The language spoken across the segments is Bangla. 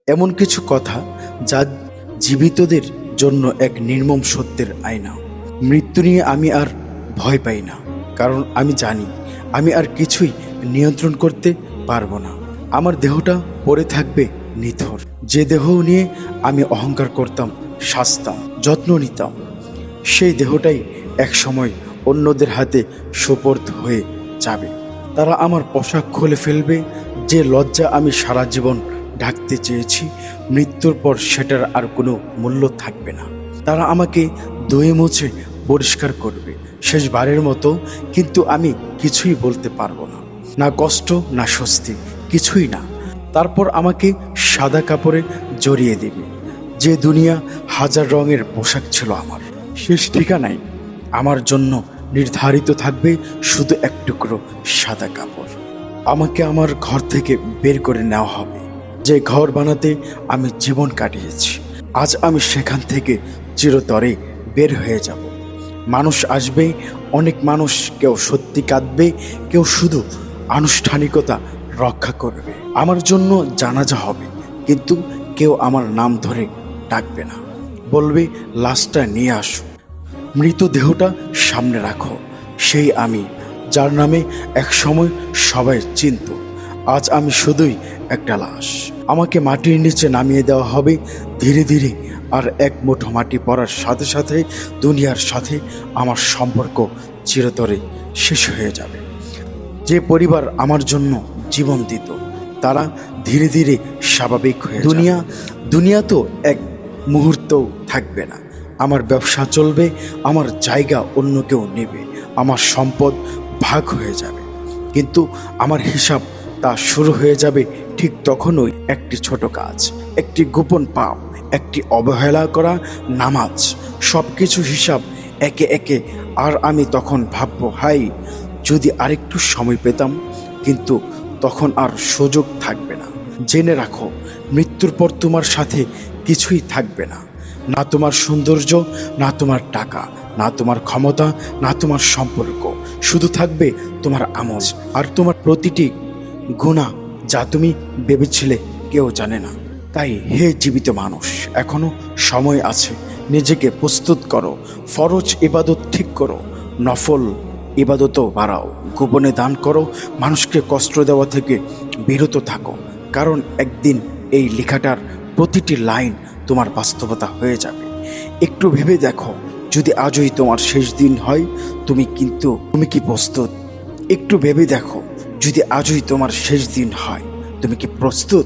এমন কিছু কথা যা জীবিতদের জন্য এক নির্মম সত্যের আয়না। মৃত্যু নিয়ে আমি আর ভয় পাই না, কারণ আমি জানি আমি আর কিছুই নিয়ন্ত্রণ করতে পারবো না। আমার দেহটা পড়ে থাকবে নিথর, যে দেহ নিয়ে আমি অহংকার করতাম, সাজতাম, যত্ন নিতাম। সেই দেহটাই এক সময় অন্যদের হাতে সোপর্দ হয়ে যাবে। তারা আমার পোশাক খুলে ফেলবে। যে লজ্জা আমি সারা জীবন ঢাকতে চেয়েছি, মৃত্যুর পর সেটার আর কোনো মূল্য থাকবে না। তারা আমাকে ধুয়ে মুছে পরিষ্কার করবে শেষবারের মতো, কিন্তু আমি কিছুই বলতে পারবো না। না কষ্ট, না স্বস্তি, কিছুই না। তারপর আমাকে সাদা কাপড়ে জড়িয়ে দেবে। যে দুনিয়া হাজার রঙের পোশাক ছিল আমার, শেষ ঠিকানায় আমার জন্য নির্ধারিত থাকবে শুধু এক টুকরো সাদা কাপড়। আমাকে আমার ঘর থেকে বের করে নেওয়া হবে, যে ঘর বানাতে আমি জীবন কাটিয়েছি। আজ আমি সেখান থেকে চিরতরে বের হয়ে যাব। মানুষ আসবে, অনেক মানুষ, কেউ সত্যি কাঁদবে, কেউ শুধু আনুষ্ঠানিকতা রক্ষা করবে। আমার জন্য জানাজা হবে, কিন্তু কেউ আমার নাম ধরে ডাকবে না, বলবে লাশটা নিয়ে আসো। মৃতদেহটা সামনে রাখো, সেই আমি যার নামে এক সময় সবাই চিনত। আজ আমি শুধুই একটা লাশ। আমাকে মাটির নিচে নামিয়ে দেওয়া হবে ধীরে ধীরে, আর এক মুঠো মাটি পড়ার সাথে সাথে দুনিয়ার সাথে আমার সম্পর্ক চিরতরে শেষ হয়ে যাবে। যে পরিবার আমার জন্য জীবন দিত, তারা ধীরে ধীরে স্বাভাবিক হয়ে যাবে। দুনিয়া তো এক মুহূর্তও থাকবে না। আমার ব্যবসা চলবে, আমার জায়গা অন্য কেউ নেবে, আমার সম্পদ ভাগ হয়ে যাবে, কিন্তু আমার হিসাব তা শুরু হয়ে যাবে ঠিক তখনই। একটি ছোট কাজ, একটি গোপন পাপ, একটি অবহেলা করা নামাজ, সব কিছু হিসাব একে একে। আর আমি তখন ভাববো, হাই যদি আরেকটু সময় পেতাম, কিন্তু তখন আর সুযোগ থাকবে না। জেনে রাখো, মৃত্যুর পর তোমার সাথে কিছুই থাকবে না। না তোমার সৌন্দর্য, না তোমার টাকা, না তোমার ক্ষমতা, না তোমার সম্পর্ক। শুধু থাকবে তোমার আমল আর তোমার প্রতিটি গুনাহ, যা তুমি ভেবেছিলে কেউ জানে না। তাই হে জীবিত মানুষ, এখনো সময় আছে। নিজেকে প্রস্তুত করো, ফরজ ইবাদত ঠিক করো, নফল ইবাদতও বাড়াও, গোপনে দান করো, মানুষকে কষ্ট দেওয়া থেকে বিরত থাকো। কারণ একদিন এই লেখাটার প্রতিটি লাইন তোমার বাস্তবতা হয়ে যাবে। একটু ভেবে দেখো, যদি আজই তোমার শেষ দিন হয়, তুমি কি প্রস্তুত? একটু ভেবে দেখো, যদি আজই তোমার শেষ দিন হয়, তুমি কি প্রস্তুত?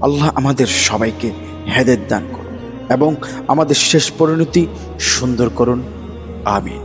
আল্লাহ আমাদের সবাইকে হেদায়েত দান করুন এবং আমাদের শেষ পরিণতি সুন্দর করুন। আমিন।